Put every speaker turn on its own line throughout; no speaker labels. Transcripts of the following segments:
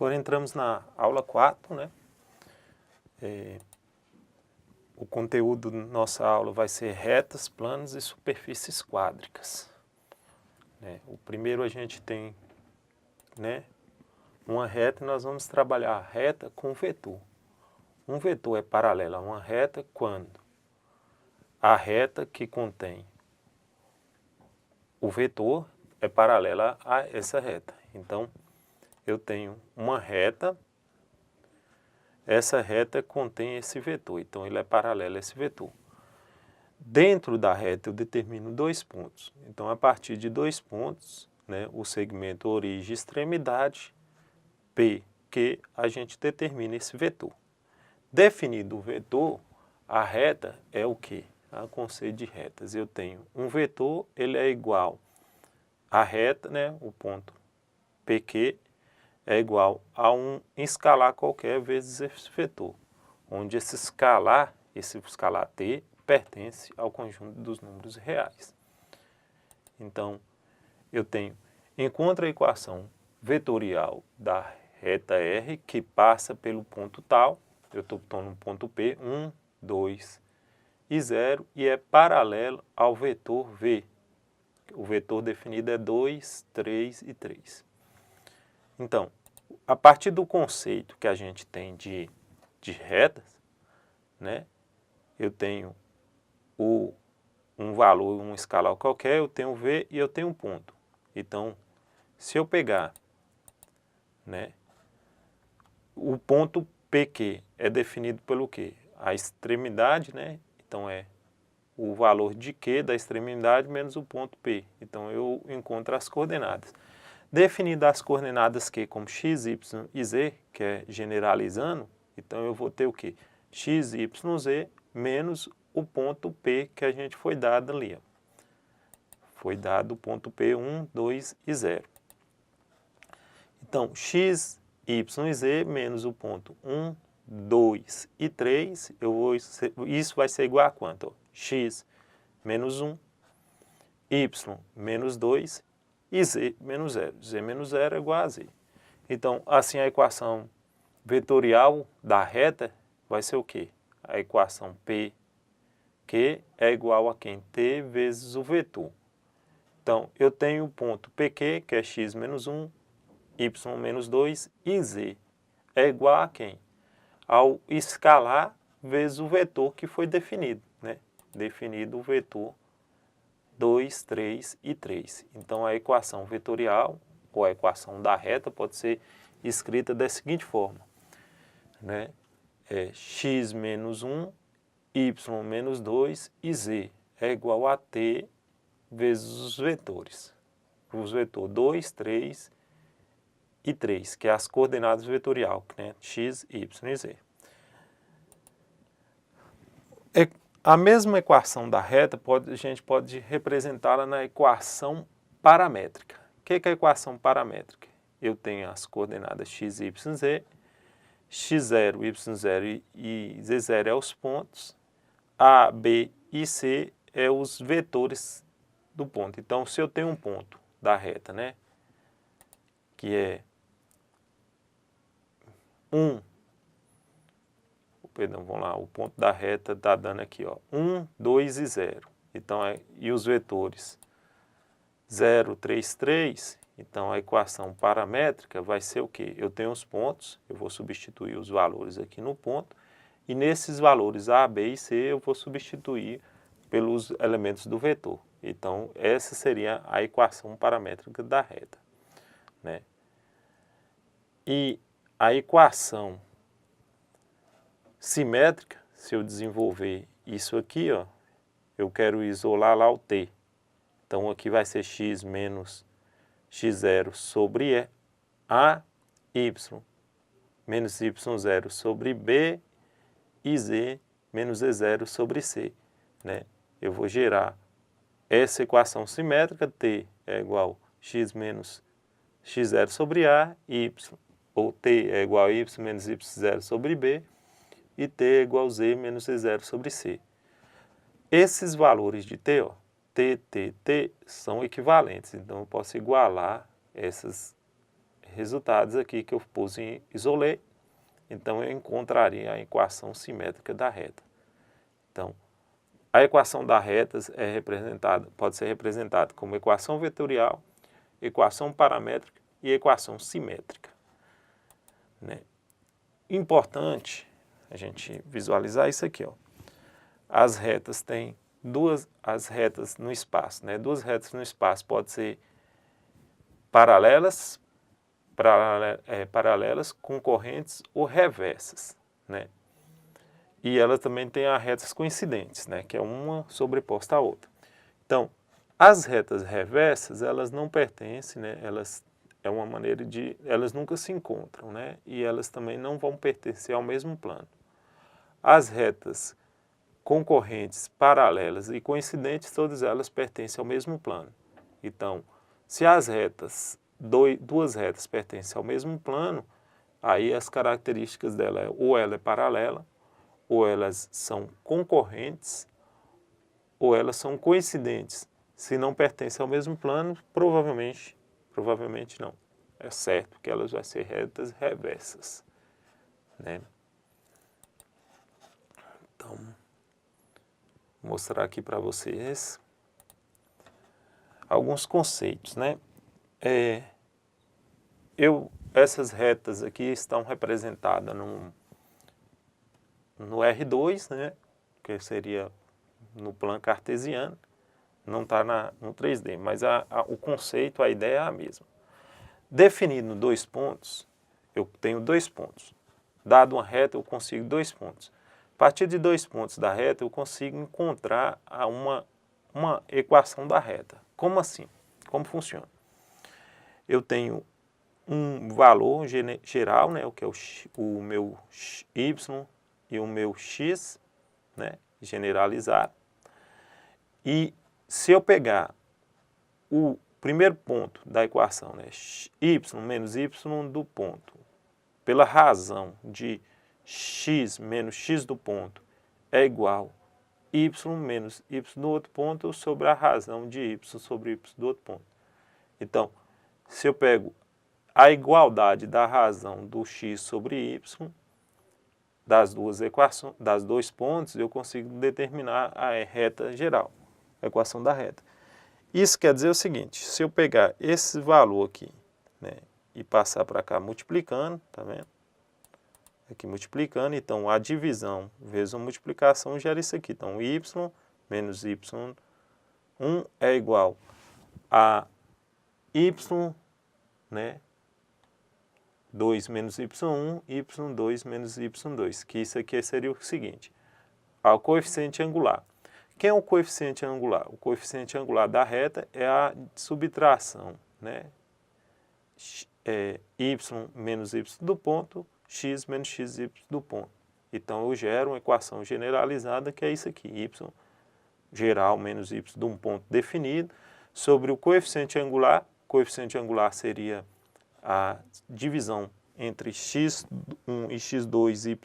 Agora entramos na aula 4, né? O conteúdo da nossa aula vai ser retas, planos e superfícies quádricas. Né? O primeiro a gente tem, né, uma reta e nós vamos trabalhar a reta com vetor. Um vetor é paralelo a uma reta quando a reta que contém o vetor é paralela a essa reta. Então, eu tenho uma reta, essa reta contém esse vetor, então ele é paralelo a esse vetor. Dentro da reta eu determino dois pontos, então a partir de dois pontos, né, o segmento origem e extremidade, P, Q, a gente determina esse vetor. Definido o vetor, a reta é o quê? O conceito de retas. Eu tenho um vetor, ele é igual a reta, né, o ponto PQ, é igual a um escalar qualquer vezes esse vetor, onde esse escalar T, pertence ao conjunto dos números reais. Então, eu tenho, encontra a equação vetorial da reta R, que passa pelo ponto tal, eu estou no ponto P, 1, 2 e 0, e é paralelo ao vetor V. O vetor definido é 2, 3 e 3. Então, a partir do conceito que a gente tem de retas, né, eu tenho um valor, um escalar qualquer, eu tenho V e eu tenho um ponto. Então, se eu pegar, né, o ponto PQ é definido pelo quê? A extremidade, né, então é o valor de Q da extremidade menos o ponto P. Então, eu encontro as coordenadas. Definidas as coordenadas Q como x, y e z, que é generalizando, então eu vou ter o quê? X, y, z menos o ponto P que a gente foi dado ali. Ó. Foi dado o ponto P, 1, 2 e 0. Então, x, y e z menos o ponto 1, 2 e 3, isso vai ser igual a quanto? Ó? X menos 1, y menos 2 e z menos 0. Z menos 0 é igual a z. Então, assim, a equação vetorial da reta vai ser o quê? A equação P, Q é igual a quem? T vezes o vetor. Então, eu tenho o ponto PQ, que é x menos 1, y menos 2 e z. É igual a quem? Ao escalar vezes o vetor que foi definido, né? Definido o vetor 2, 3 e 3. Então, a equação vetorial, ou a equação da reta, pode ser escrita da seguinte forma, né? É x menos 1, y menos 2 e z é igual a t vezes os vetores. Os vetores 2, 3 e 3, que é as coordenadas vetorial, né? X, y e z. A mesma equação da reta, a gente pode representá-la na equação paramétrica. O que é a equação paramétrica? Eu tenho as coordenadas x, y, z, x0, y0 e z0 é os pontos, a, b e c é os vetores do ponto. Então, se eu tenho um ponto da reta, né, que é 1, perdão, vamos lá, o ponto da reta está dando aqui, ó, 1, 2 e 0. Então, e os vetores 0, 3, 3, então a equação paramétrica vai ser o quê? Eu tenho os pontos, eu vou substituir os valores aqui no ponto, e nesses valores A, B e C eu vou substituir pelos elementos do vetor. Então, essa seria a equação paramétrica da reta, né? E a equação simétrica, se eu desenvolver isso aqui, ó, eu quero isolar lá o t. Então, aqui vai ser x menos x0 sobre a, y menos y0 sobre b e z menos z0 sobre c. Né? Eu vou gerar essa equação simétrica, t é igual a x menos x0 sobre a, y, ou t é igual a y menos y0 sobre b, e t é igual a z menos z0 sobre c. Esses valores de t, ó, t, t, t, são equivalentes, então eu posso igualar essas resultados aqui que eu pus em isolê, então eu encontraria a equação simétrica da reta. Então, a equação da reta pode ser representada como equação vetorial, equação paramétrica e equação simétrica, né? Importante a gente visualizar isso aqui, ó. As retas têm as retas no espaço, né? Duas retas no espaço podem ser paralelas, concorrentes ou reversas, né? E ela também tem as retas coincidentes, né? Que é uma sobreposta à outra. Então, as retas reversas, elas não pertencem, né? Elas nunca se encontram, né? E elas também não vão pertencer ao mesmo plano. As retas concorrentes, paralelas e coincidentes, todas elas pertencem ao mesmo plano. Então, se as retas, duas retas pertencem ao mesmo plano, aí as características dela ou ela é paralela, ou elas são concorrentes, ou elas são coincidentes. Se não pertencem ao mesmo plano, provavelmente não. É certo que elas vão ser retas reversas, né? Então, vou mostrar aqui para vocês alguns conceitos, né? Essas retas aqui estão representadas no R2, né? Que seria no plano cartesiano, não está no 3D, mas o conceito, a ideia é a mesma. Definindo 2 pontos, eu tenho 2 pontos. Dado uma reta, eu consigo 2 pontos. A partir de 2 pontos da reta, eu consigo encontrar uma equação da reta. Como assim? Como funciona? Eu tenho um valor geral, né, que é o meu y e o meu x, né, generalizado. E se eu pegar o primeiro ponto da equação, né, y menos y do ponto, pela razão de x menos x do ponto é igual a y menos y do outro ponto sobre a razão de y sobre y do outro ponto. Então, se eu pego a igualdade da razão do x sobre y, das duas equações, das 2 pontos, eu consigo determinar a reta geral, a equação da reta. Isso quer dizer o seguinte, se eu pegar esse valor aqui, né, e passar para cá multiplicando, tá vendo? Aqui multiplicando, então a divisão vezes a multiplicação gera isso aqui. Então, y menos y1 é igual a y, né, 2 menos y1, y2 menos y2, que isso aqui seria o seguinte, o coeficiente angular. Quem é o coeficiente angular? O coeficiente angular da reta é a subtração, né, y menos y do ponto, x menos xy do ponto. Então, eu gero uma equação generalizada, que é isso aqui, y geral menos y de um ponto definido, sobre o coeficiente angular. O coeficiente angular seria a divisão entre x1 e x2,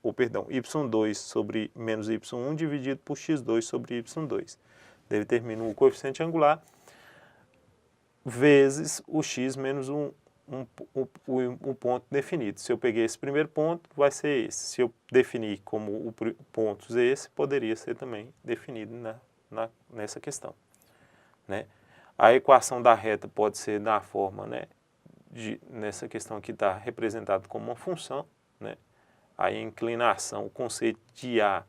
y2 sobre menos y1 dividido por x2 sobre y2. Determina o coeficiente angular vezes o x menos um ponto definido. Se eu peguei esse primeiro ponto, vai ser esse. Se eu definir como pontos esse, poderia ser também definido nessa questão, né? A equação da reta pode ser da forma, né, nessa questão aqui está representado como uma função, né? A inclinação, o conceito de A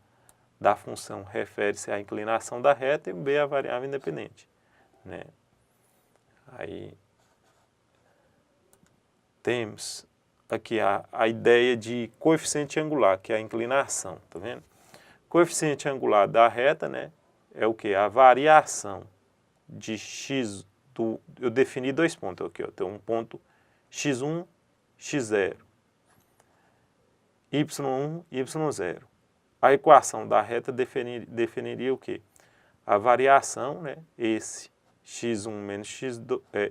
da função refere-se à inclinação da reta e B à variável independente, né? Aí temos aqui a ideia de coeficiente angular, que é a inclinação, tá vendo? Coeficiente angular da reta, né, é o que? A variação de x eu defini 2 pontos aqui, ó, tem um ponto x1, x0, y1, y0. A equação da reta definiria o quê? A variação, né, esse x1 menos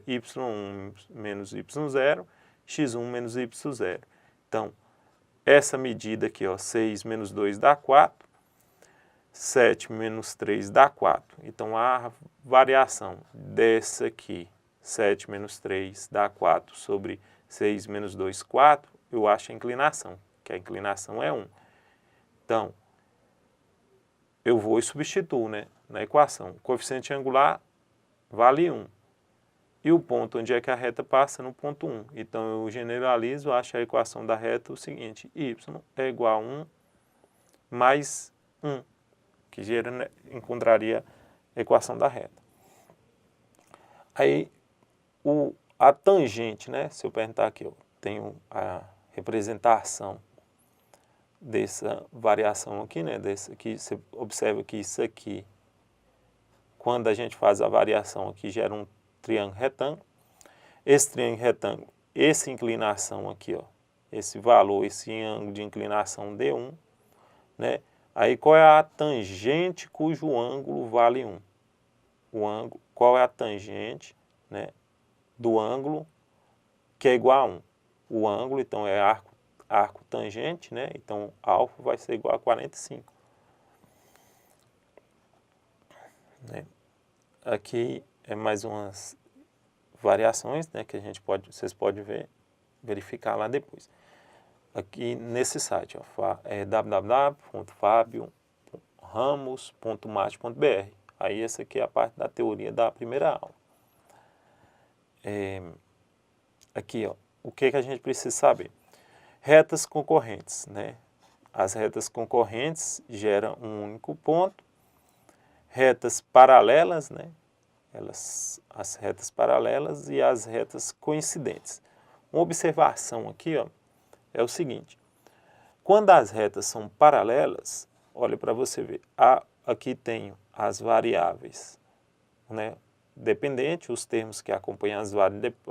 y1 menos y0, x1 menos y0. Então, essa medida aqui, ó, 6 menos 2 dá 4, 7 menos 3 dá 4. Então, a variação dessa aqui, 7 menos 3 dá 4 sobre 6 menos 2, 4, eu acho a inclinação, que a inclinação é 1. Então, eu vou e substituo, né, na equação. O coeficiente angular vale 1. E o ponto onde é que a reta passa? No ponto 1. Então, eu generalizo, acho a equação da reta o seguinte: y é igual a 1 mais 1, que encontraria a equação da reta. Aí, a tangente, né? Se eu perguntar aqui, eu tenho a representação dessa variação aqui, né? Desse aqui, você observa que isso aqui, quando a gente faz a variação aqui, gera um triângulo retângulo. Esse triângulo retângulo, essa inclinação aqui, ó, esse valor, esse ângulo de inclinação D1, né? Aí qual é a tangente cujo ângulo vale 1? O ângulo, qual é a tangente, né, do ângulo que é igual a 1? O ângulo, então, é arco tangente, né? Então, alfa vai ser igual a 45. Né? Aqui é mais umas variações, né, que vocês podem verificar lá depois. Aqui nesse site, ó, é www.fabio.ramos.mate.br. Aí essa aqui é a parte da teoria da primeira aula. Aqui, ó, o que a gente precisa saber? Retas concorrentes, né? As retas concorrentes geram um único ponto. Retas paralelas, né? As retas paralelas e as retas coincidentes. Uma observação aqui, ó, é o seguinte: quando as retas são paralelas, olha para você ver, aqui tenho as variáveis, né, dependente, os termos que acompanham a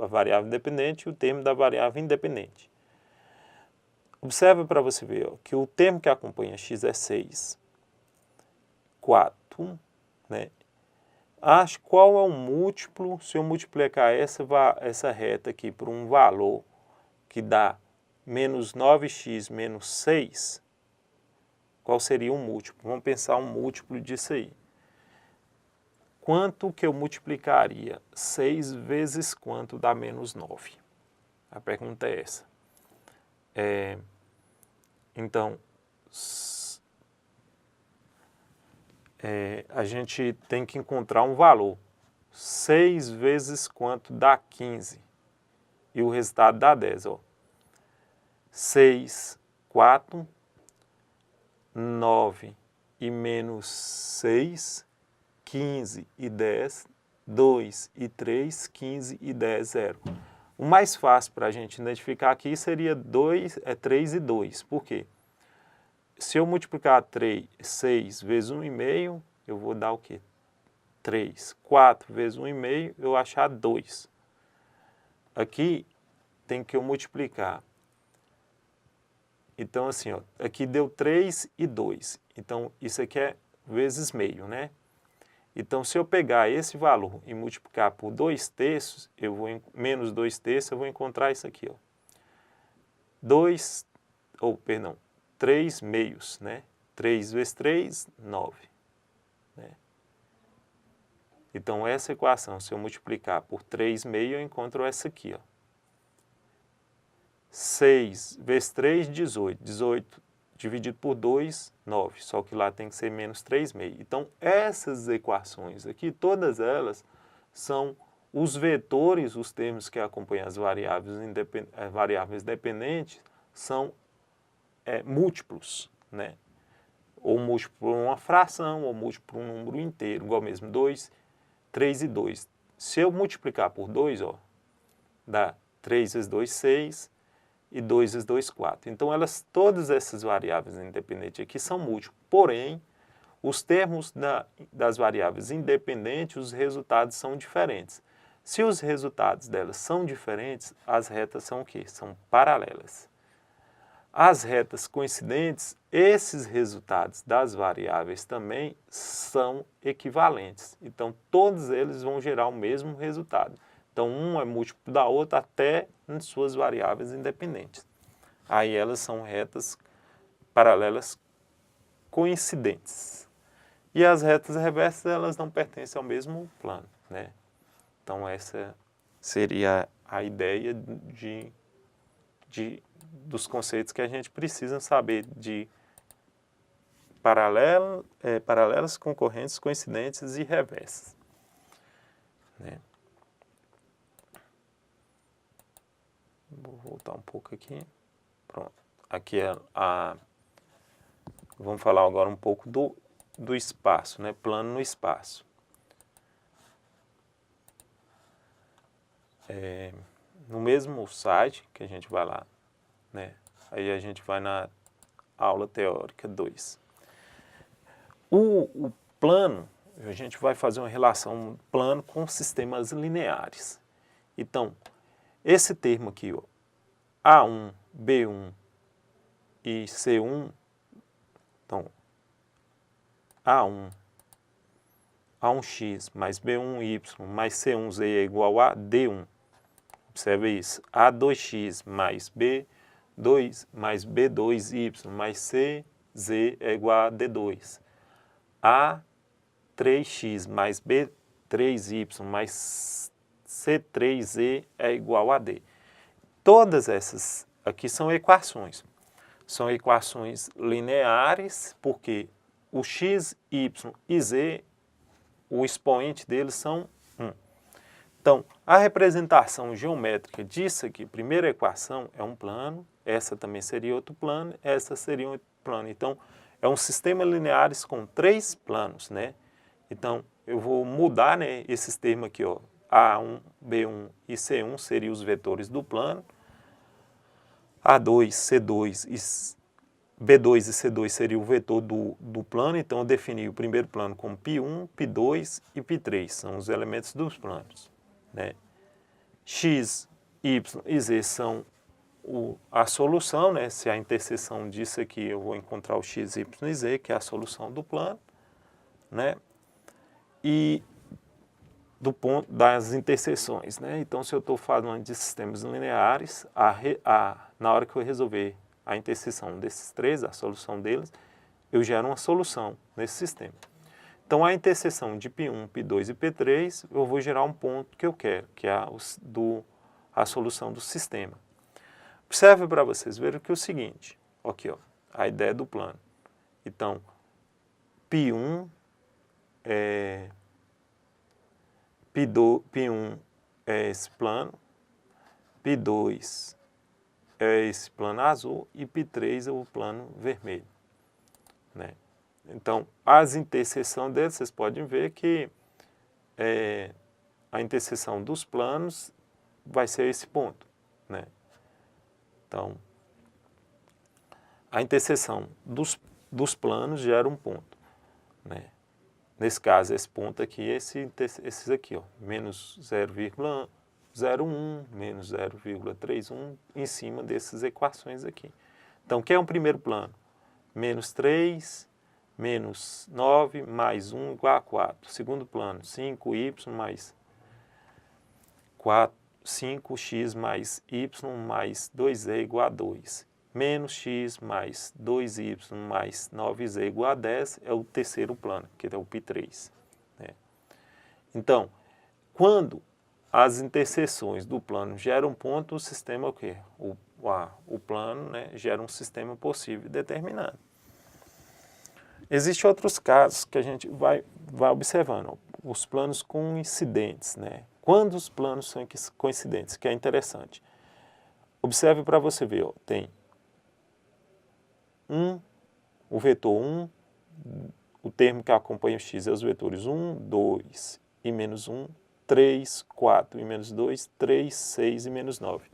variável dependente e o termo da variável independente. Observe para você ver, ó, que o termo que acompanha x é 6, 4, né? Acho qual é o múltiplo, se eu multiplicar essa reta aqui por um valor que dá menos 9x menos 6, qual seria o múltiplo? Vamos pensar um múltiplo disso aí. Quanto que eu multiplicaria? 6 vezes quanto dá menos 9? A pergunta é essa. Então, a gente tem que encontrar um valor. 6 vezes quanto dá 15? E o resultado dá 10, ó. 6, 4, 9 e menos 6, 15 e 10, 2 e 3, 15 e 10, 0. O mais fácil para a gente identificar aqui seria 3 e 2. Por quê? Se eu multiplicar 6 vezes 1,5, eu vou dar o quê? 3. 4 vezes 1,5, eu vou achar 2. Aqui tem que eu multiplicar. Então, assim, ó, aqui deu 3 e 2. Então, isso aqui é vezes meio, né? Então, se eu pegar esse valor e multiplicar por 2 terços, menos 2 terços, eu vou encontrar isso aqui, ó. 3 meios, né? 3 vezes 3, 9. Né? Então, essa equação, se eu multiplicar por 3 meios, eu encontro essa aqui, ó. 6 vezes 3, 18. 18 dividido por 2, 9. Só que lá tem que ser menos 3,5. Então, essas equações aqui, todas elas são os vetores, os termos que acompanham as variáveis dependentes, são múltiplos, né? Ou múltiplo por uma fração, ou múltiplo por um número inteiro, igual mesmo 2, 3 e 2. Se eu multiplicar por 2, ó, dá 3 vezes 2, 6, e 2 vezes 2, 4. Então, todas essas variáveis independentes aqui são múltiplos. Porém, os termos das variáveis independentes, os resultados são diferentes. Se os resultados delas são diferentes, as retas são o quê? São paralelas. As retas coincidentes, esses resultados das variáveis também são equivalentes. Então, todos eles vão gerar o mesmo resultado. Então, um é múltiplo da outra até em suas variáveis independentes. Aí elas são retas paralelas coincidentes. E as retas reversas, elas não pertencem ao mesmo plano, né? Então, essa seria a ideia dos conceitos que a gente precisa saber de paralelas, concorrentes, coincidentes e reversas, né? Vou voltar um pouco aqui. Pronto. Aqui vamos falar agora um pouco do espaço, né? Plano no espaço. No mesmo site que a gente vai lá, né? Aí a gente vai na aula teórica 2. O plano, a gente vai fazer uma relação plano com sistemas lineares. Então, esse termo aqui, ó, A1, B1 e C1, então, A1x mais B1y mais C1z é igual a D1. Observe isso. A2x mais B2 mais B2y mais CZ é igual a D2. A3x mais B3y mais C3z é igual a D. Todas essas aqui são equações. São equações lineares, porque o x, y e z, o expoente deles são 1. Então, a representação geométrica disso aqui, primeira equação, é um plano, essa também seria outro plano, essa seria outro plano. Então, é um sistema lineares com 3 planos, né? Então, eu vou mudar, né, esses termos aqui, ó. A1, B1 e C1 seriam os vetores do plano. A2, C2 e B2 e C2 seria o vetor do plano. Então, eu defini o primeiro plano como π1, π2 e π3. São os elementos dos planos, né? X, Y e Z são a solução, né? Se a interseção disso aqui, eu vou encontrar o X, Y e Z, que é a solução do plano, né? E do ponto das interseções, né? Então, se eu estou falando de sistemas lineares, na hora que eu resolver a interseção desses três, a solução deles, eu gero uma solução nesse sistema. Então, a interseção de π1, π2 e π3, eu vou gerar um ponto que eu quero, que é a solução do sistema. Observe para vocês verem que é o seguinte, aqui, ó, a ideia do plano. Então, π1 é esse plano, π2 é esse plano azul e π3 é o plano vermelho, né? Então, as interseções deles, vocês podem ver que a interseção dos planos vai ser esse ponto, né? Então, a interseção dos planos gera um ponto, né? Nesse caso, esse ponto aqui, esses aqui, ó, menos 0,01, menos 0,31, em cima dessas equações aqui. Então, o que é um primeiro plano? Menos 3, menos 9, mais 1 igual a 4. Segundo plano, 5y mais 5x mais y mais 2z igual a 2. Menos x mais 2y mais 9z igual a 10 é o terceiro plano, que é o π3, né? Então, quando as interseções do plano geram um ponto, o sistema é o quê? O plano, né, gera um sistema possível determinado. Existem outros casos que a gente vai observando, ó, os planos coincidentes, né? Quando os planos são coincidentes, que é interessante. Observe para você ver, ó, tem o vetor 1, o termo que acompanha o x é os vetores 1, 2 e menos 1, 3, 4 e menos 2, 3, 6 e menos 9.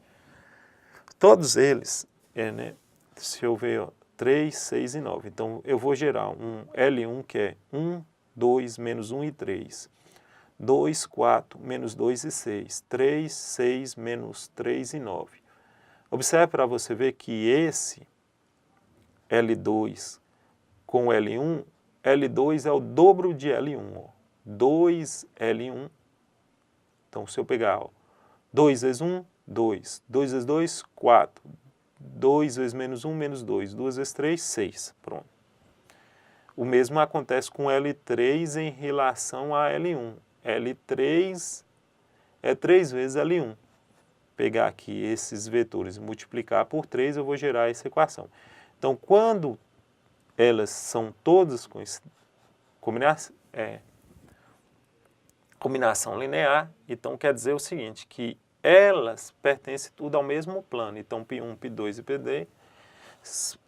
Todos eles, né, se eu ver, ó, 3, 6 e 9. Então, eu vou gerar um L1 que é 1, 2, menos 1 e 3. 2, 4, menos 2 e 6. 3, 6, menos 3 e 9. Observe para você ver que esse L2 com L1, L2 é o dobro de L1. Ó. 2L1. Então, se eu pegar, ó, 2 vezes 1, 2. 2 vezes 2, 4. 2 vezes menos 1, menos 2. 2 vezes 3, 6. Pronto. O mesmo acontece com L3 em relação a L1. L3 é 3 vezes L1. Pegar aqui esses vetores e multiplicar por 3, eu vou gerar essa equação. Então, quando elas são todas combinação linear, então quer dizer o seguinte, que elas pertencem tudo ao mesmo plano. Então, π1, π2 e πd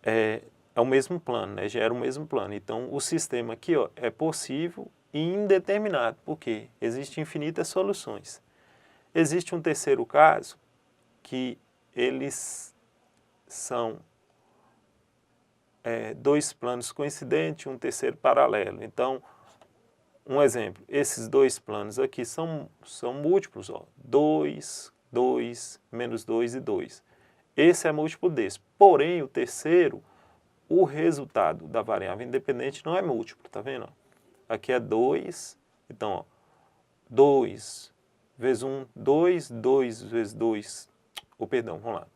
é o mesmo plano, né? Gera o mesmo plano. Então, o sistema aqui, ó, é possível e indeterminado, porque existem infinitas soluções. Existe um terceiro caso, que eles são dois planos coincidentes, um terceiro paralelo. Então, um exemplo, esses dois planos aqui são múltiplos, ó, 2, 2, menos 2 e 2. Esse é múltiplo desse. Porém, o terceiro, o resultado da variável independente não é múltiplo, tá vendo? Aqui é 2, então, ó, 2 vezes 1, 2, 2 vezes 2, perdão, vamos lá.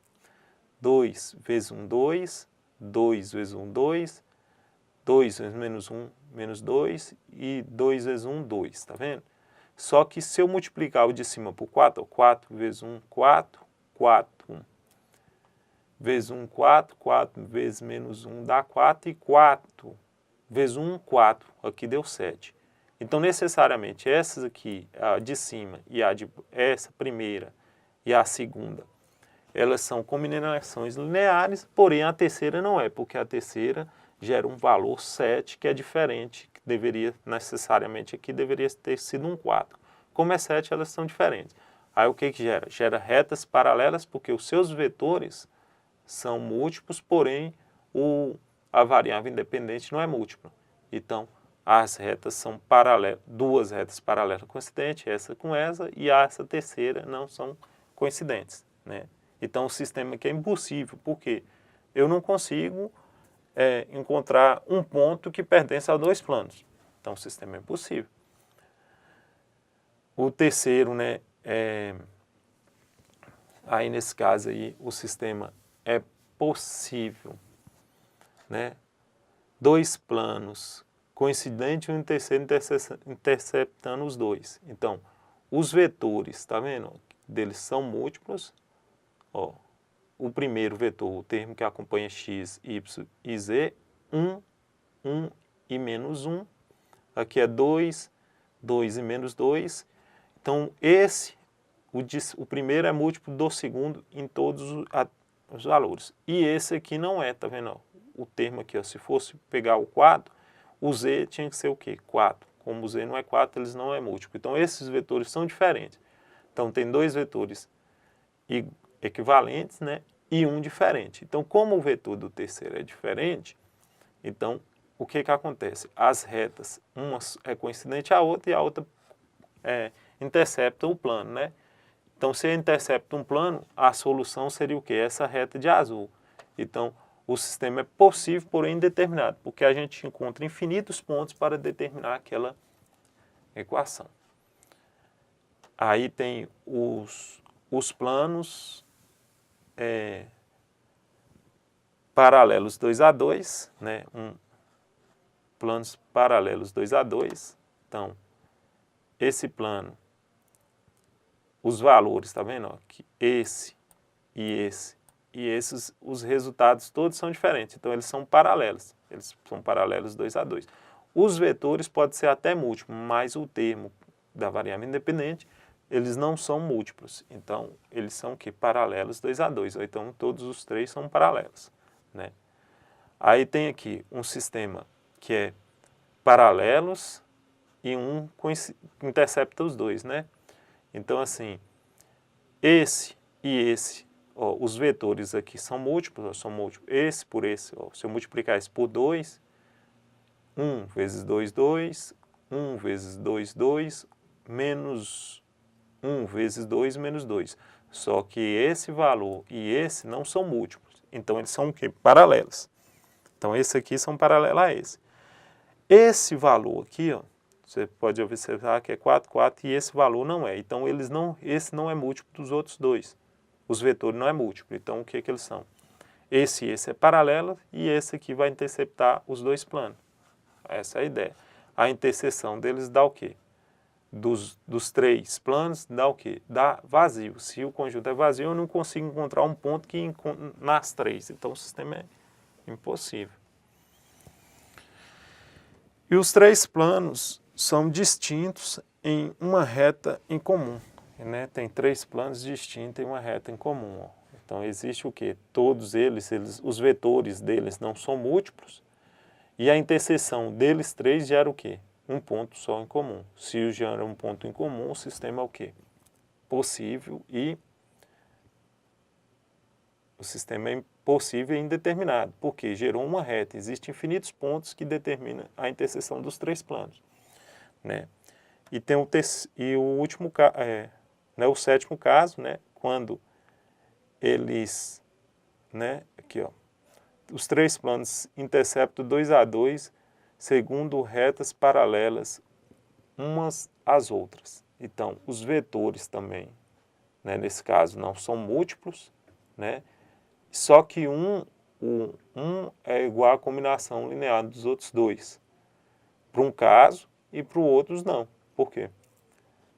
2 vezes 1, 2, 2 vezes 1, 2, 2 vezes menos 1, menos 2, e 2 vezes 1, 2, tá vendo? Só que se eu multiplicar o de cima por 4, 4 vezes 1, 4, 4 vezes 1, 4, 4 vezes menos 1 dá 4, e 4 vezes 1, 4, aqui deu 7. Então, necessariamente, essas aqui, a de cima e essa primeira e a segunda, elas são combinações lineares, porém a terceira não é, porque a terceira gera um valor 7, que é diferente, que deveria, necessariamente aqui, deveria ter sido um 4. Como é 7, elas são diferentes. Aí o que gera? Gera retas paralelas, porque os seus vetores são múltiplos, porém a variável independente não é múltipla. Então, as retas são paralelas, duas retas paralelas coincidentes, essa com essa, e essa terceira não são coincidentes, né? Então, o sistema aqui é impossível, porque eu não consigo encontrar um ponto que pertence a dois planos. Então, o sistema é impossível. O terceiro, né, aí nesse caso aí, o sistema é possível, né? Dois planos coincidentes e um terceiro interceptando os dois. Então, os vetores, tá vendo? Deles são múltiplos. Ó, o primeiro vetor, o termo que acompanha x, y e z, 1, 1 e menos 1. Aqui é 2, 2 e menos 2. Então, o primeiro é múltiplo do segundo em todos os valores. E esse aqui não é, tá vendo? O termo aqui, ó, se fosse pegar o 4, o z tinha que ser o quê? 4. Como o z não é 4, eles não é múltiplo. Então, esses vetores são diferentes. Então, tem dois vetores equivalentes, né? E um diferente. Então, como o vetor do terceiro é diferente, então, o que acontece? As retas, uma é coincidente à outra e a outra intercepta o plano, né? Então, se intercepta um plano, a solução seria o quê? Essa reta de azul. Então, o sistema é possível, porém indeterminado, porque a gente encontra infinitos pontos para determinar aquela equação. Aí tem os planos paralelos 2 a 2, né? Planos paralelos 2 a 2. Então, esse plano, os valores, tá vendo? Ó, que esse e esses, os resultados todos são diferentes. Então, eles são paralelos. Eles são paralelos 2 a 2. Os vetores podem ser até múltiplos, mas o termo da variável independente, eles não são múltiplos. Então, eles são o quê? Paralelos 2 a 2. Ou então, todos os três são paralelos, né? Aí tem aqui um sistema que é paralelos e um intercepta os dois, né? Então, assim, esse e esse, ó, os vetores aqui são múltiplos, ó, são múltiplos, esse por esse, ó, se eu multiplicar isso por 2, 1 vezes 2, 2, 1 vezes 2, 2, menos 1 vezes 2, menos 2. Só que esse valor e esse não são múltiplos, então eles são o quê? Paralelos. Então, esse aqui são paralelos a esse. Esse valor aqui, ó, você pode observar que é 4, 4, e esse valor não é. Então, esse não é múltiplo dos outros dois. Os vetores não é múltiplo. Então, o que eles são? Esse e esse é paralelo, e esse aqui vai interceptar os dois planos. Essa é a ideia. A interseção deles dá o quê? dos três planos dá o quê? Dá vazio. Se o conjunto é vazio, eu não consigo encontrar um ponto que nas três. Então, o sistema é impossível. E os três planos são distintos em uma reta em comum. Né? Tem três planos distintos em uma reta em comum. Ó. Então, existe o quê? Todos eles, os vetores deles não são múltiplos. E a interseção deles três gera o quê? Um ponto só em comum. Se gera um ponto em comum, o sistema é o quê? Possível e o sistema é possível e indeterminado, porque gerou uma reta. Existem infinitos pontos que determinam a interseção dos três planos. Né? E tem o último né, o sétimo caso, né, quando eles, né, aqui ó, os três planos interceptam 2 a 2 segundo retas paralelas umas às outras. Então, os vetores também, né, nesse caso, não são múltiplos, né, só que um é igual à combinação linear dos outros dois, para um caso e para o outro não. Por quê?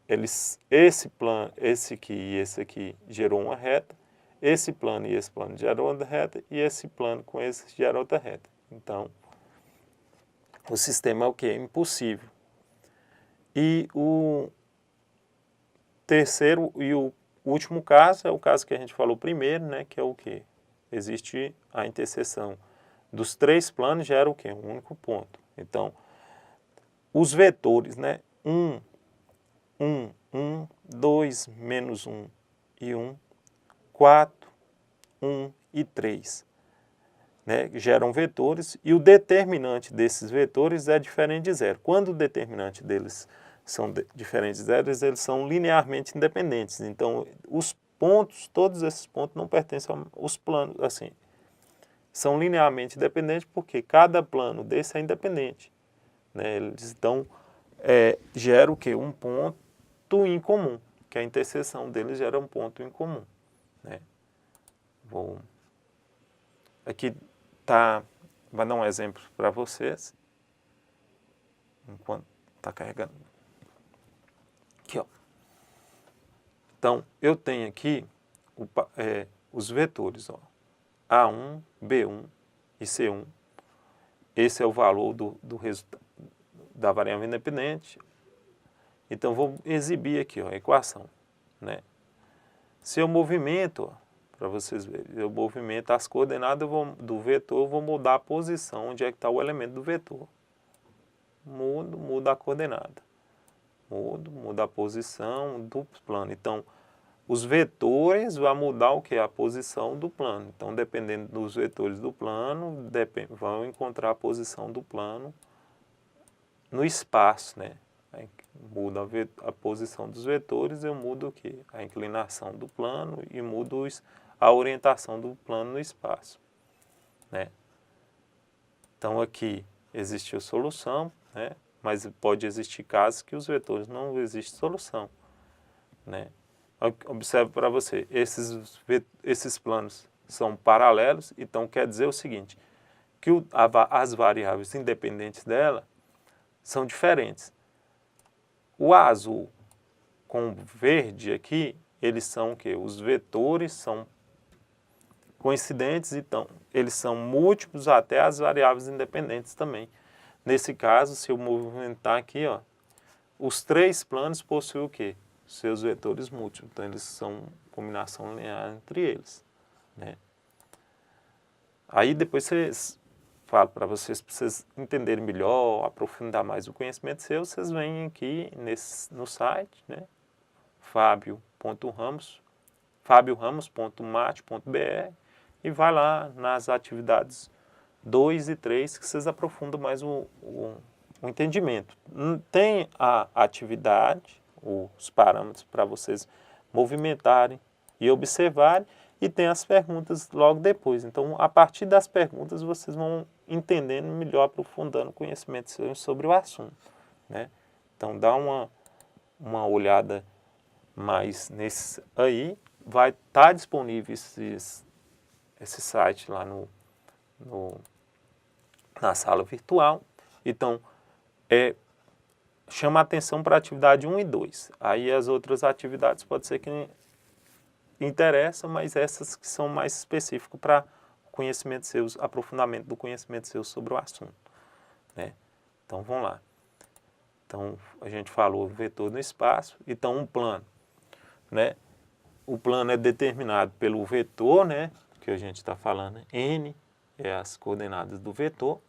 Esse plano, esse aqui e esse aqui gerou uma reta, esse plano e esse plano gerou outra reta, e esse plano com esse gera outra reta. Então, o sistema é o quê? É impossível. E o terceiro e o último caso é o caso que a gente falou primeiro, né, que é o quê? Existe a interseção dos três planos, gera o quê? Um único ponto. Então, os vetores, né, 1, 2, menos 1 e 1, 4, 1 e 3, né, geram vetores, e o determinante desses vetores é diferente de zero. Quando o determinante deles são diferentes de zero, eles são linearmente independentes. Então, os pontos, todos esses pontos não pertencem aos planos, assim, são linearmente independentes porque cada plano desse é independente. Né? Eles então geram o quê? Um ponto em comum, que a interseção deles gera um ponto em comum. Né? Aqui vai dar um exemplo para vocês, enquanto está carregando. Aqui, ó. Então, eu tenho aqui os vetores, ó, A1, B1 e C1. Esse é o valor do resultado da variável independente. Então, vou exibir aqui, ó, a equação. Né? Se eu movimento, para vocês verem, eu movimento as coordenadas do vetor, eu vou mudar a posição, onde é que está o elemento do vetor. Muda a coordenada. Muda a posição do plano. Então, os vetores vão mudar o que? A posição do plano. Então, dependendo dos vetores do plano, vão encontrar a posição do plano no espaço, né? Muda a posição dos vetores, eu mudo o quê? A inclinação do plano e mudo a orientação do plano no espaço. Né? Então, aqui existiu solução, né? Mas pode existir casos que os vetores não existe solução. Né? Observe para você, esses planos são paralelos, então quer dizer o seguinte, que as variáveis independentes dela são diferentes. O azul com o verde aqui, eles são o quê? Os vetores são coincidentes, então eles são múltiplos até as variáveis independentes também. Nesse caso, se eu movimentar aqui, ó, os três planos possuem o quê? Seus vetores múltiplos, então eles são combinação linear entre eles. Né? Aí depois falo para vocês entenderem melhor, aprofundar mais o conhecimento seu, vocês vêm aqui no site, né? fabioramos.mate.br e vai lá nas atividades 2 e 3 que vocês aprofundam mais o entendimento. Tem a atividade, os parâmetros para vocês movimentarem e observarem, e tem as perguntas logo depois. Então, a partir das perguntas, vocês vão entendendo melhor, aprofundando o conhecimento sobre o assunto. Né? Então, dá uma olhada mais nesse aí. Vai estar disponível esse site lá na sala virtual. Então, chama atenção para a atividade 1 e 2. Aí as outras atividades pode ser que não interessam, mas essas que são mais específicas para conhecimento seus, aprofundamento do conhecimento seu sobre o assunto, né? Então vamos lá. Então a gente falou vetor no espaço, então um plano, né? O plano é determinado pelo vetor, né? Que a gente está falando, n é as coordenadas do vetor.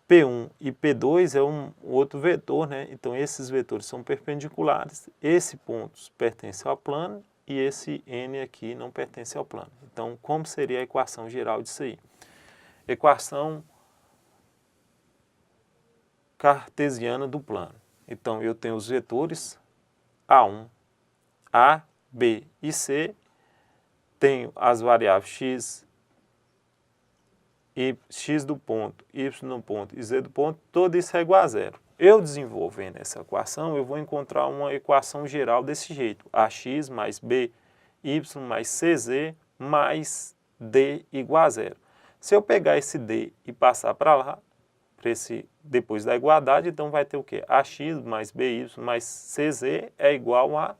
P1 e P2 é um outro vetor, né? Então esses vetores são perpendiculares, esse ponto pertence ao plano e esse n aqui não pertence ao plano. Então como seria a equação geral disso aí? Equação cartesiana do plano. Então eu tenho os vetores A1, A, B e C, tenho as variáveis x, x do ponto, y do ponto e z do ponto, tudo isso é igual a zero. Eu desenvolvendo essa equação, eu vou encontrar uma equação geral desse jeito. AX mais BY mais CZ mais D igual a zero. Se eu pegar esse D e passar para lá, depois da igualdade, então vai ter o quê? AX mais BY mais CZ é igual a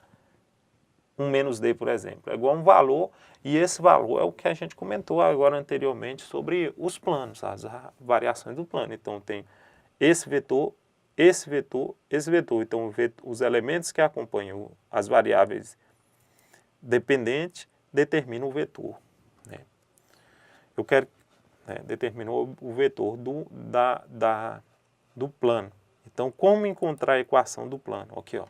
um menos D, por exemplo. É igual a um valor, e esse valor é o que a gente comentou agora anteriormente sobre os planos, as variações do plano. Então tem esse vetor, esse vetor, esse vetor. Então os elementos que acompanham as variáveis dependentes determinam o vetor, né? Eu quero determinou o vetor do plano. Então, como encontrar a equação do plano? Aqui, ó.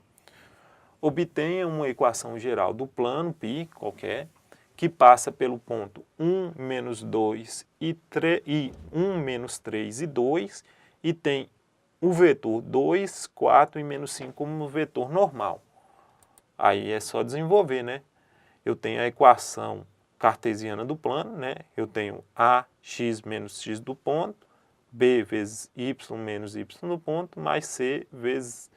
Obtenha uma equação geral do plano, π, qualquer, que passa pelo ponto 1, menos 2 e 1, menos 3 e 2, e tem o vetor 2, 4 e menos 5 como vetor normal. Aí é só desenvolver, né? Eu tenho a equação cartesiana do plano, né? Eu tenho ax menos x do ponto, b vezes y menos y do ponto, mais c vezes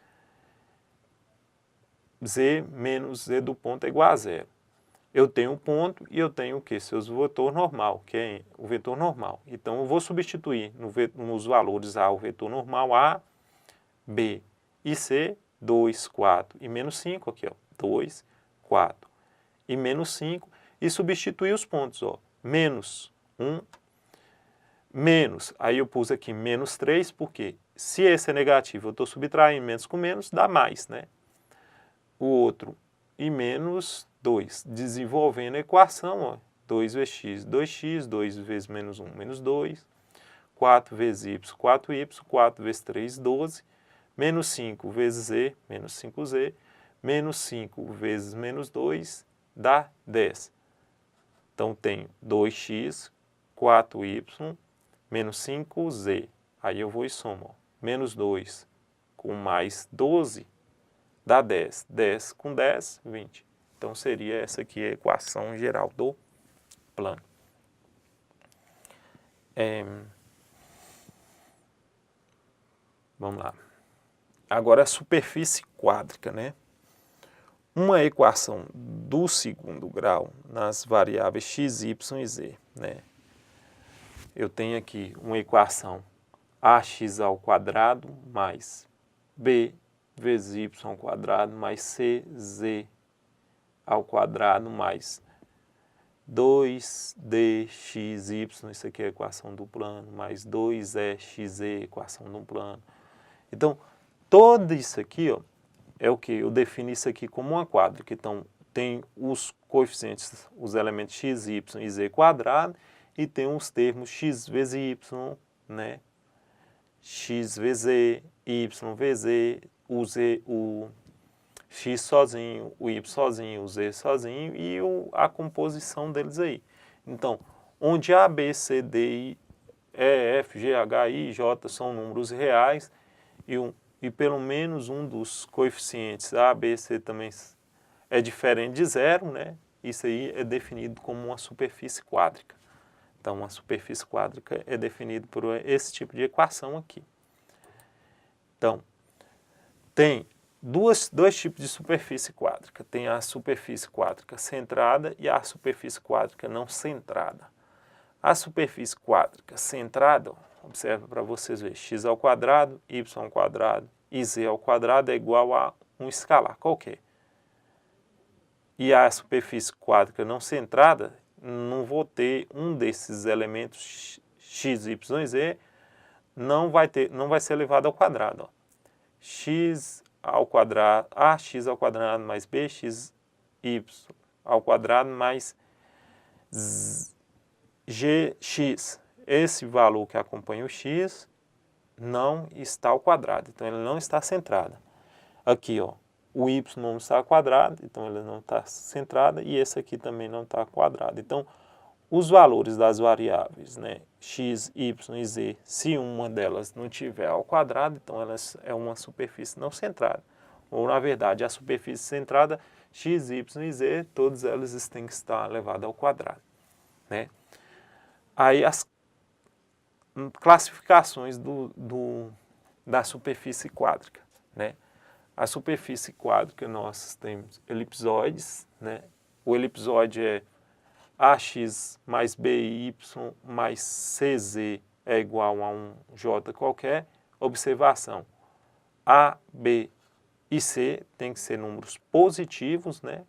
z menos z do ponto é igual a zero. Eu tenho um ponto e eu tenho o quê? Seus vetor normal, que é o vetor normal. Então, eu vou substituir nos valores A o vetor normal A, B e C, 2, 4 e menos 5, aqui, ó, 2, 4 e menos 5, e substituir os pontos, ó, menos 1, menos, aí eu pus aqui menos 3, porque se esse é negativo, eu estou subtraindo menos com menos, dá mais, né? O outro, e menos 2, desenvolvendo a equação, ó, 2 vezes x, 2x, 2 vezes menos 1, menos 2, 4 vezes y, 4y, 4 vezes 3, 12, menos 5 vezes z, menos 5z, menos 5 vezes menos 2, dá 10. Então, tenho 2x, 4y, menos 5z. Aí eu vou e somo, ó, menos 2 com mais 12, dá 10. 10 com 10, 20. Então, seria essa aqui a equação geral do plano. Vamos lá. Agora, a superfície quádrica, né? Uma equação do segundo grau nas variáveis x, y e z, né? Eu tenho aqui uma equação ax ao quadrado mais b vezes y ao quadrado mais cz ao quadrado mais 2dxy, isso aqui é a equação do plano, mais 2ex, equação do plano. Então, tudo isso aqui, ó, é o que? Eu defino isso aqui como uma quádrica. Então, tem os coeficientes, os elementos x, y e z quadrado, e tem os termos x vezes y, né? X vezes z, y vezes z, o x sozinho, o y sozinho, o z sozinho e a composição deles aí. Então, onde A, B, C, D, E, F, G, H, I, J são números reais e pelo menos um dos coeficientes A, B, C também é diferente de zero, né? Isso aí é definido como uma superfície quádrica. Então, uma superfície quádrica é definida por esse tipo de equação aqui. Então, tem dois tipos de superfície quádrica. Tem a superfície quádrica centrada e a superfície quádrica não centrada. A superfície quádrica centrada, observa para vocês verem, x ao quadrado, y ao quadrado e z ao quadrado é igual a um escalar qualquer. E a superfície quádrica não centrada, não vou ter um desses elementos x, y e z, não vai ser elevado ao quadrado. Ó. X ao quadrado, ax ao quadrado mais bxy ao quadrado mais gx. Esse valor que acompanha o x não está ao quadrado, então ele não está centrado. Aqui, ó, o y não está ao quadrado, então ele não está centrado, e esse aqui também não está ao quadrado. Então, os valores das variáveis, né, x, y e z, se uma delas não tiver ao quadrado, então ela é uma superfície não centrada. Ou, na verdade, a superfície centrada, x, y e z, todas elas têm que estar elevadas ao quadrado. Né? Aí as classificações da superfície quádrica. Né? A superfície quádrica nós temos elipsoides. Né? O elipsoide é ax mais by mais cz é igual a um j qualquer. Observação, a, b e c tem que ser números positivos, né?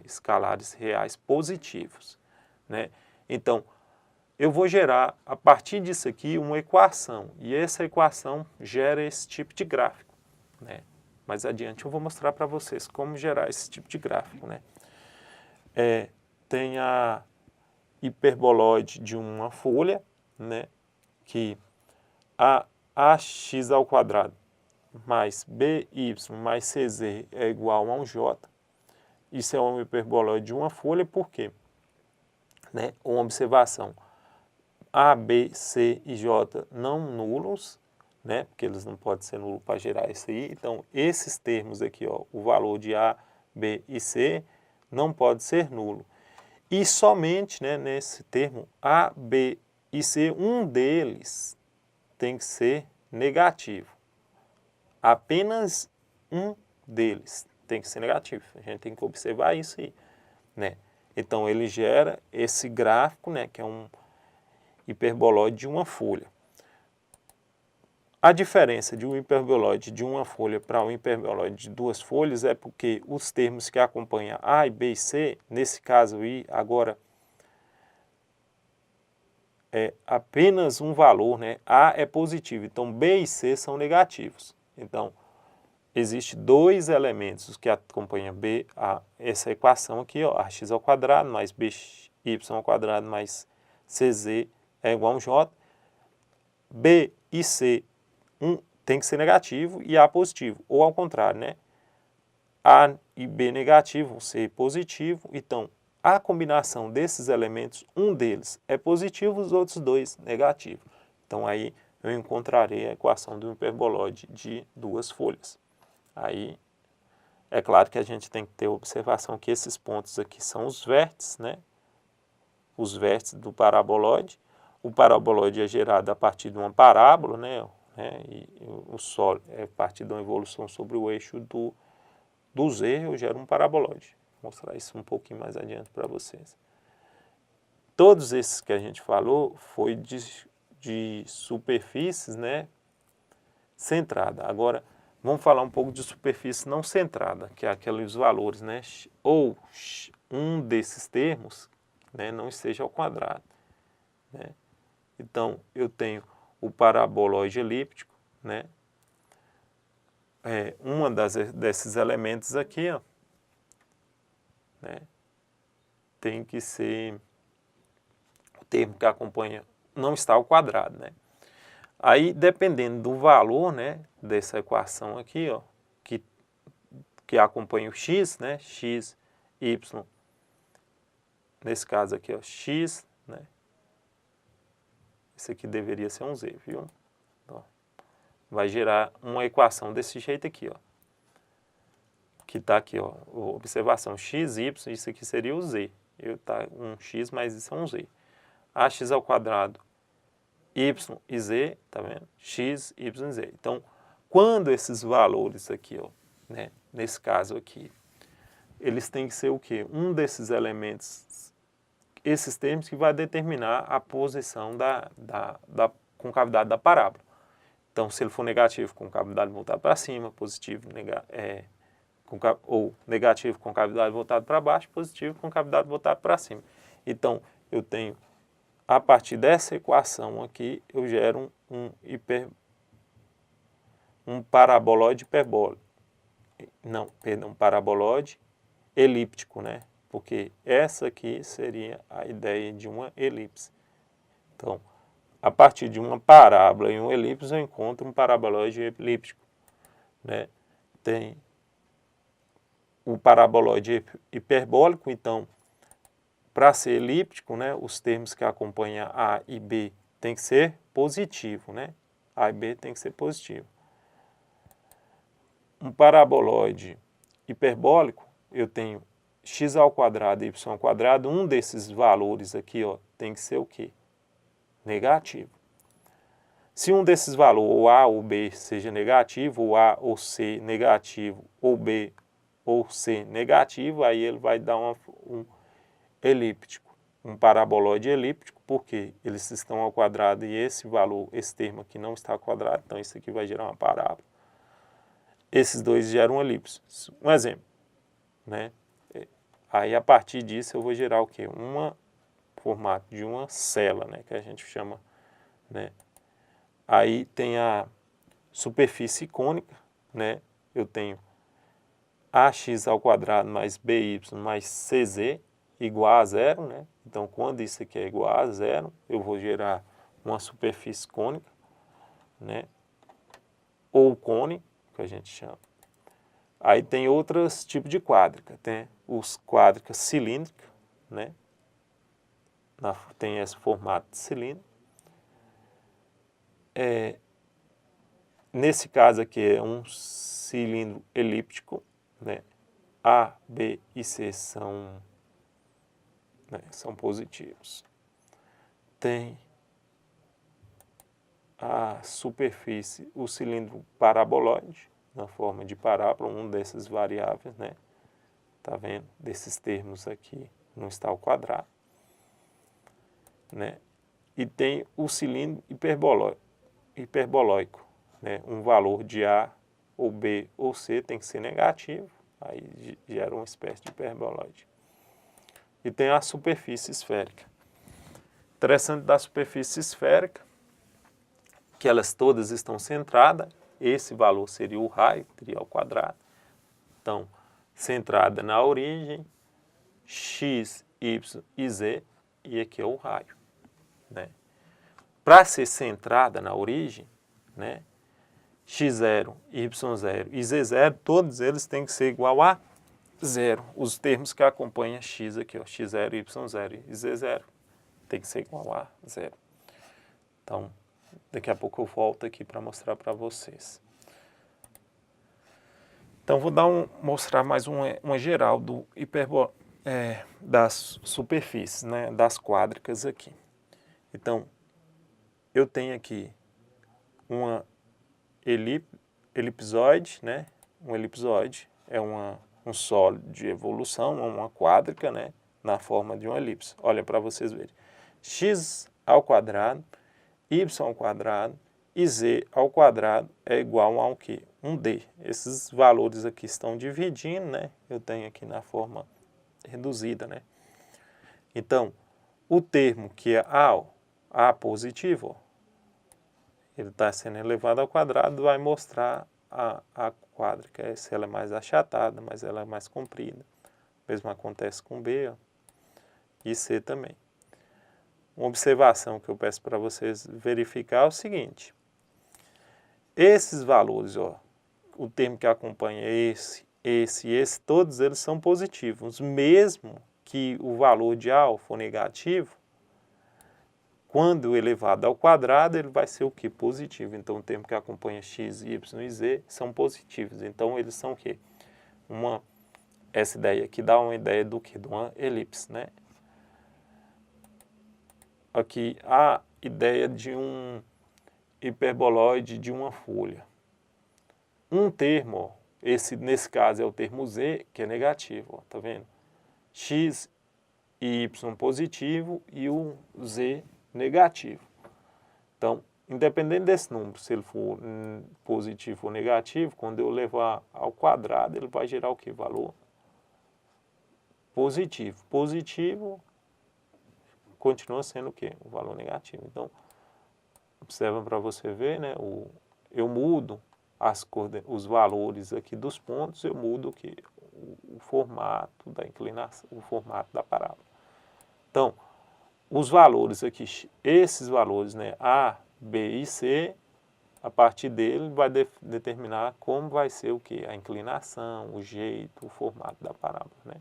Escalares reais positivos. Né? Então, eu vou gerar, a partir disso aqui, uma equação. E essa equação gera esse tipo de gráfico. Né? Mais adiante eu vou mostrar para vocês como gerar esse tipo de gráfico. Né? Tem a hiperboloide de uma folha, né? Que ax ao quadrado mais by mais cz é igual a um j. Isso é uma hiperboloide de uma folha, por quê? Né? Uma observação, a, b, c e j não nulos, né? Porque eles não podem ser nulos para gerar isso aí. Então, esses termos aqui, ó, o valor de a, b e c não pode ser nulo. E somente, né, nesse termo a, b e c, um deles tem que ser negativo. Apenas um deles tem que ser negativo. A gente tem que observar isso aí. Né? Então, ele gera esse gráfico, né, que é um hiperboloide de uma folha. A diferença de um hiperboloide de uma folha para um hiperboloide de duas folhas é porque os termos que acompanham A, B e C, nesse caso aí, agora é apenas um valor, né? A é positivo, então B e C são negativos. Então, existem dois elementos que acompanham B, essa equação aqui, ó, ax ao quadrado mais by ao quadrado mais cz é igual a um j. B e C tem que ser negativo e A positivo, ou ao contrário, né? A e B negativo, C positivo. Então, a combinação desses elementos, um deles é positivo, os outros dois negativos. Então, aí eu encontrarei a equação do hiperboloide de duas folhas. Aí, é claro que a gente tem que ter observação que esses pontos aqui são os vértices, né? Os vértices do paraboloide. O paraboloide é gerado a partir de uma parábola, né? E o solo é a partir de uma evolução sobre o eixo do Z, eu gero um paraboloide. Vou mostrar isso um pouquinho mais adiante para vocês. Todos esses que a gente falou foi de superfícies, né, centrada. Agora, vamos falar um pouco de superfície não centrada, que é aqueles valores, né, ou um desses termos, né, não esteja ao quadrado. Né? Então, eu tenho o paraboloide elíptico, né? Uma desses elementos aqui, ó, né? Tem que ser o termo que acompanha, não está ao quadrado, né? Aí, dependendo do valor, né, dessa equação aqui, ó, que acompanha o x, né, x, y, nesse caso aqui, ó, x, né? Esse aqui deveria ser um z, viu? Ó, vai gerar uma equação desse jeito aqui, ó. Que está aqui, ó, observação, x, y, isso aqui seria o z. Tá um x, mas isso é um z. Ax ao quadrado, y e z, tá vendo? X, y e z. Então, quando esses valores aqui, ó, né, nesse caso aqui, eles têm que ser o quê? Um desses elementos, esses termos que vai determinar a posição da concavidade da parábola. Então, se ele for negativo com cavidade voltada para cima, positivo, ou negativo com cavidade voltada para baixo, positivo com cavidade voltada para cima. Então, eu tenho, a partir dessa equação aqui, eu gero um paraboloide hiperbólico. Não, perdão, paraboloide elíptico, né? Porque essa aqui seria a ideia de uma elipse. Então, a partir de uma parábola e uma elipse, eu encontro um paraboloide elíptico, né? Tem o paraboloide hiperbólico, então, para ser elíptico, né, os termos que acompanham A e B tem que ser positivo, né? A e B tem que ser positivo. Um paraboloide hiperbólico, eu tenho x ao quadrado e y ao quadrado, um desses valores aqui, ó, tem que ser o quê? Negativo. Se um desses valores, ou A ou B, seja negativo, ou A ou C negativo, ou B ou C negativo, aí ele vai dar um elíptico, um paraboloide elíptico, porque eles estão ao quadrado e esse valor, esse termo aqui não está ao quadrado, então isso aqui vai gerar uma parábola. Esses dois geram uma elipse. Um exemplo, né? Aí a partir disso eu vou gerar o quê? Formato de uma cela, né? Que a gente chama, né? Aí tem a superfície cônica, né? Eu tenho ax ao quadrado mais by mais cz igual a zero, né? Então, quando isso aqui é igual a zero, eu vou gerar uma superfície cônica, né? Ou cone, que a gente chama. Aí tem outros tipos de quádrica. Tem os quádricas cilíndricas, né? Tem esse formato de cilindro. Nesse caso aqui é um cilindro elíptico, né? A, B e C são positivos. Tem a superfície, o cilindro paraboloide, na forma de parábola, um desses variáveis, né? Tá vendo? Desses termos aqui não está ao quadrado, né? E tem o cilindro hiperbolóico, né? Um valor de A ou B ou C tem que ser negativo, aí gera uma espécie de hiperboloide. E tem a superfície esférica. Interessante da superfície esférica, que elas todas estão centradas, esse valor seria o raio, teria ao quadrado. Então, centrada na origem, x, y e z, e aqui é o raio, né? Para ser centrada na origem, né, x0, y0 e z0, todos eles têm que ser igual a zero. Os termos que acompanham x aqui, ó, x0, y0 e z0, tem que ser igual a zero. Então, daqui a pouco eu volto aqui para mostrar para vocês. Então, vou mostrar mais uma geral das superfícies, né, das quádricas aqui. Então, eu tenho aqui uma elipsoide, né? Um elipsoide é um sólido de evolução, uma quádrica, né? Na forma de uma elipse. Olha para vocês verem. X ao quadrado, y ao quadrado e z ao quadrado é igual a o quê? Um d. Esses valores aqui estão dividindo, né? Eu tenho aqui na forma reduzida, né? Então, o termo que é A positivo, ó, ele está sendo elevado ao quadrado, vai mostrar a quádrica, se ela é mais achatada, mas ela é mais comprida. O mesmo acontece com B, ó, e C também. Uma observação que eu peço para vocês verificar é o seguinte. Esses valores, ó, o termo que acompanha esse, todos eles são positivos. Mesmo que o valor de A for negativo, quando elevado ao quadrado, ele vai ser o que? Positivo. Então, o termo que acompanha x, y e z são positivos. Então, eles são o quê? Essa ideia aqui dá uma ideia do que? De uma elipse, né? Aqui, a ideia de um hiperboloide de uma folha. Um termo, ó, nesse caso é o termo z, que é negativo, ó, tá vendo? X e y positivo e o z negativo. Então, independente desse número, se ele for positivo ou negativo, quando eu levar ao quadrado, ele vai gerar o que? Valor positivo. Positivo continua sendo o quê? O valor negativo. Então, observa para você ver, né? Eu mudo os valores aqui dos pontos, eu mudo o que? O formato da inclinação, o formato da parábola. Então, os valores aqui, esses valores, né? A, B e C, a partir dele vai determinar como vai ser o que? A inclinação, o jeito, o formato da parábola, né?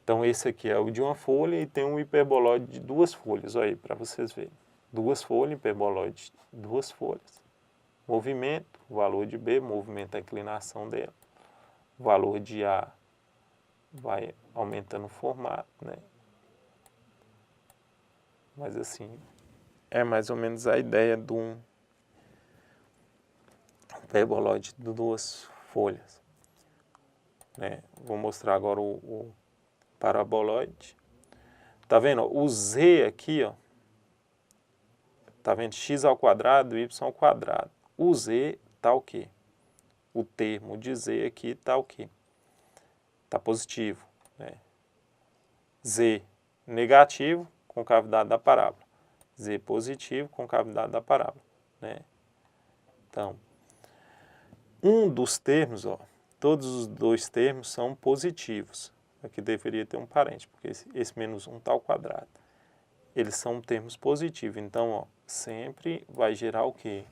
Então, esse aqui é o de uma folha e tem um hiperboloide de 2 folhas, olha aí, para vocês verem. 2 folhas, hiperboloide, 2 folhas. Movimento, o valor de B, movimento da inclinação dela. O valor de A vai aumentando o formato, né? Mas assim, é mais ou menos a ideia de um hiperboloide de 2 folhas, né? Vou mostrar agora o paraboloide. Tá vendo? O Z aqui, ó. Tá vendo? X ao quadrado, Y ao quadrado. O Z tá o quê? O termo de Z aqui tá o quê? Tá positivo, né? Z negativo, concavidade da parábola. Z positivo, concavidade da parábola, né? Então, um dos termos, ó, todos os 2 termos são positivos. Aqui deveria ter um parente, porque esse menos 1 está ao quadrado. Eles são termos positivos, então, ó, sempre vai gerar o quê?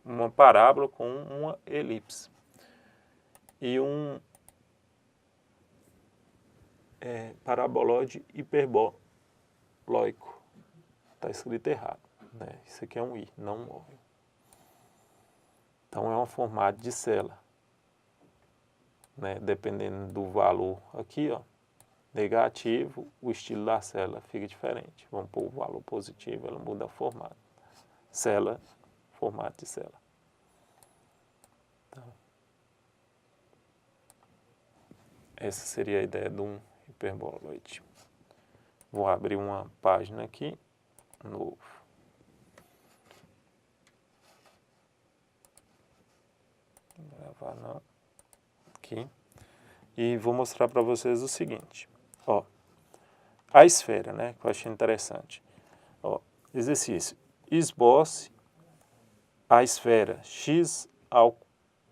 Uma parábola com uma elipse. E um paraboloide hiperbólico. Está escrito errado, né? Isso aqui é um I, não um O. Então, é um formato de cela, né? Dependendo do valor aqui, ó, negativo, o estilo da cela fica diferente. Vamos pôr o valor positivo, ela muda o formato. Cela, formato de cela. Então, essa seria a ideia de um hiperboloide. Vou abrir uma página aqui, novo. Gravar não. Aqui. E vou mostrar para vocês o seguinte. Ó, a esfera, né, que eu achei interessante. Ó, exercício. Esboce a esfera x ao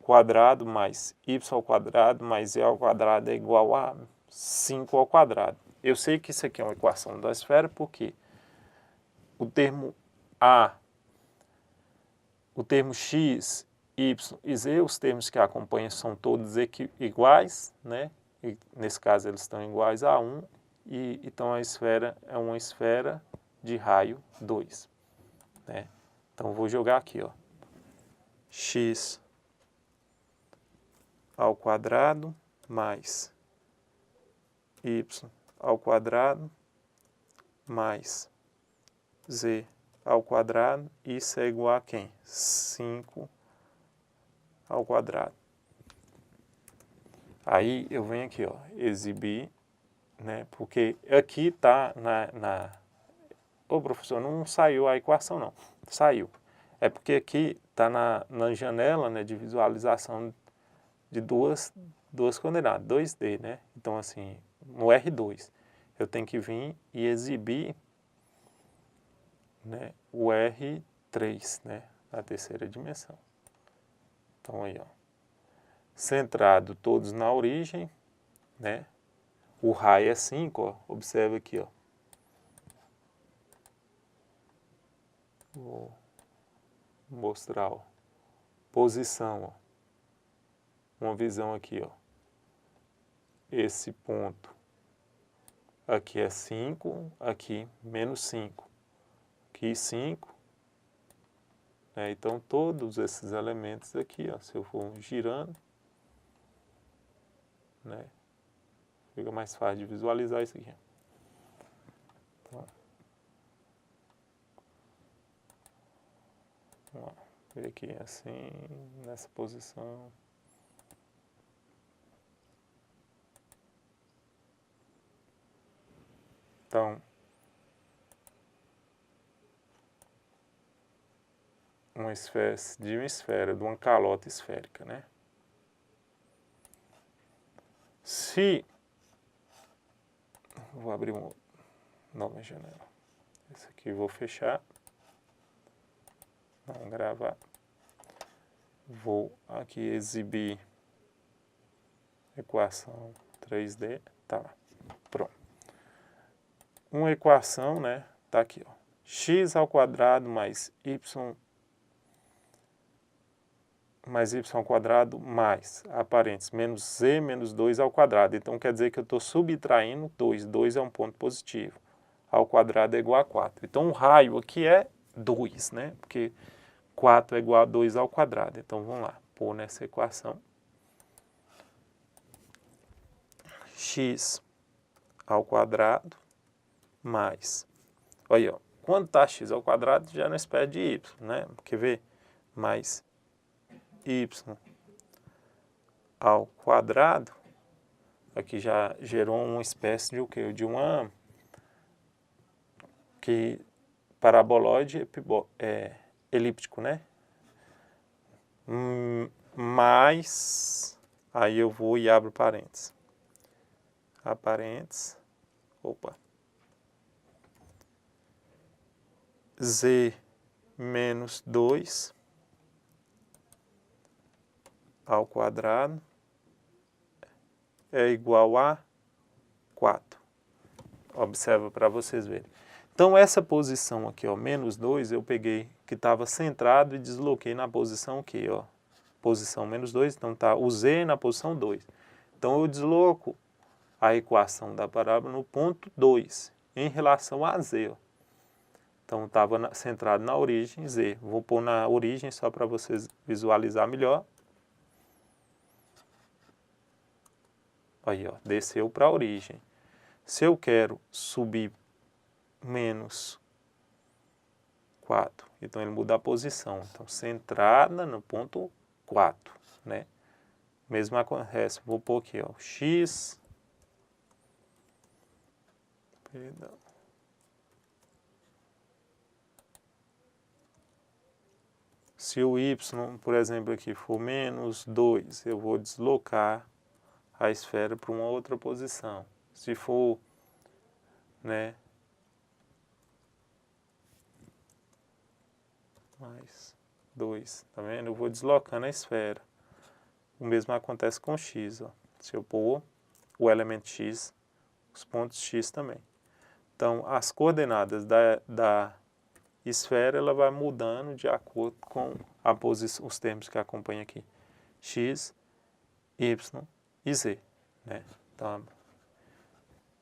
quadrado mais y ao quadrado mais e ao quadrado é igual a 5 ao quadrado. Eu sei que isso aqui é uma equação da esfera porque o termo A, o termo x, y e z, os termos que acompanham são todos iguais, né? E, nesse caso eles estão iguais a 1, e então a esfera é uma esfera de raio 2, né? Então vou jogar aqui, ó, x ao quadrado mais y ao quadrado mais z ao quadrado, isso é igual a quem? 5 ao quadrado. Aí eu venho aqui, ó, exibir, né, porque aqui está Ô professor, não saiu a equação não, saiu. É porque aqui está na janela, né, de visualização de duas coordenadas, 2D, né? Então assim, no R2, eu tenho que vir e exibir, né, o R3, né, na terceira dimensão. Então aí, ó, centrado todos na origem, né? O raio é 5, ó, observa aqui, ó. Vou mostrar, ó, posição, ó. Uma visão aqui, ó. Esse ponto aqui é 5, aqui menos 5, aqui 5. Né? Então, todos esses elementos aqui, ó, se eu for girando, né, fica mais fácil de visualizar isso aqui. Então, vamos ver aqui assim, nessa posição. Então, uma espécie de uma esfera, de uma calota esférica, né? Se... Vou abrir uma nova janela. Esse aqui eu vou fechar. Não gravar. Vou aqui exibir equação 3D. Tá lá. Pronto. Uma equação, né? Tá aqui, ó. X ao quadrado mais y ao quadrado mais, aparentes, menos z menos 2 ao quadrado. Então, quer dizer que eu estou subtraindo 2. 2 é um ponto positivo. Ao quadrado é igual a 4. Então, o raio aqui é 2, né? Porque 4 é igual a 2 ao quadrado. Então, vamos lá. Pôr nessa equação. X ao quadrado mais... Olha aí, ó. Quando está x ao quadrado, já não espera de y, né? Quer ver? Mais y ao quadrado, aqui já gerou uma espécie de o quê? De uma paraboloide elíptico, né? Mais, aí eu vou e abro parênteses. Parênteses, z menos 2 ao quadrado é igual a 4. Observa para vocês verem. Então, essa posição aqui, ó, menos 2, eu peguei que estava centrado e desloquei na posição aqui, ó. Posição menos 2, então está o z na posição 2. Então, eu desloco a equação da parábola no ponto 2, em relação a z, ó. Então, estava centrado na origem z. Vou pôr na origem só para vocês visualizar melhor. Aí, ó, desceu para a origem. Se eu quero subir menos 4, então ele muda a posição. Então, centrada no ponto 4, né? Mesmo acontece, vou pôr aqui, ó, x... Perdão. Se o y, por exemplo, aqui for menos 2, eu vou deslocar a esfera para uma outra posição. Se for, né, mais 2, tá vendo? Eu vou deslocando a esfera. O mesmo acontece com x, ó. Se eu pôr o elemento x, os pontos x também. Então, as coordenadas da esfera, ela vai mudando de acordo com a posição, os termos que acompanham aqui. X, y e z, né? Então,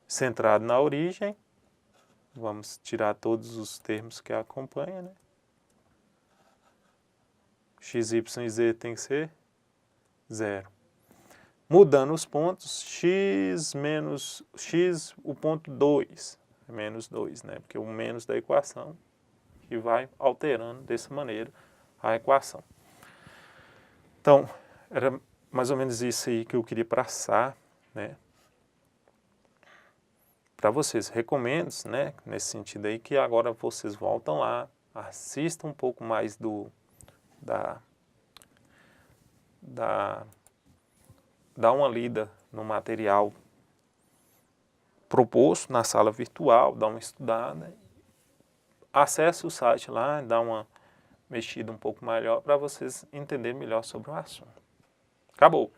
centrado na origem, vamos tirar todos os termos que acompanham, né? X, y e z tem que ser 0. Mudando os pontos, x menos x, o ponto 2, é menos 2, né? Porque o menos da equação, que vai alterando dessa maneira a equação. Então, era mais ou menos isso aí que eu queria passar, né, para vocês. Recomendo, né, nesse sentido aí, que agora vocês voltam lá, assistam um pouco mais dá uma lida no material proposto na sala virtual, dá uma estudada, acesse o site lá, dá uma mexida um pouco maior para vocês entenderem melhor sobre o assunto. Acabou!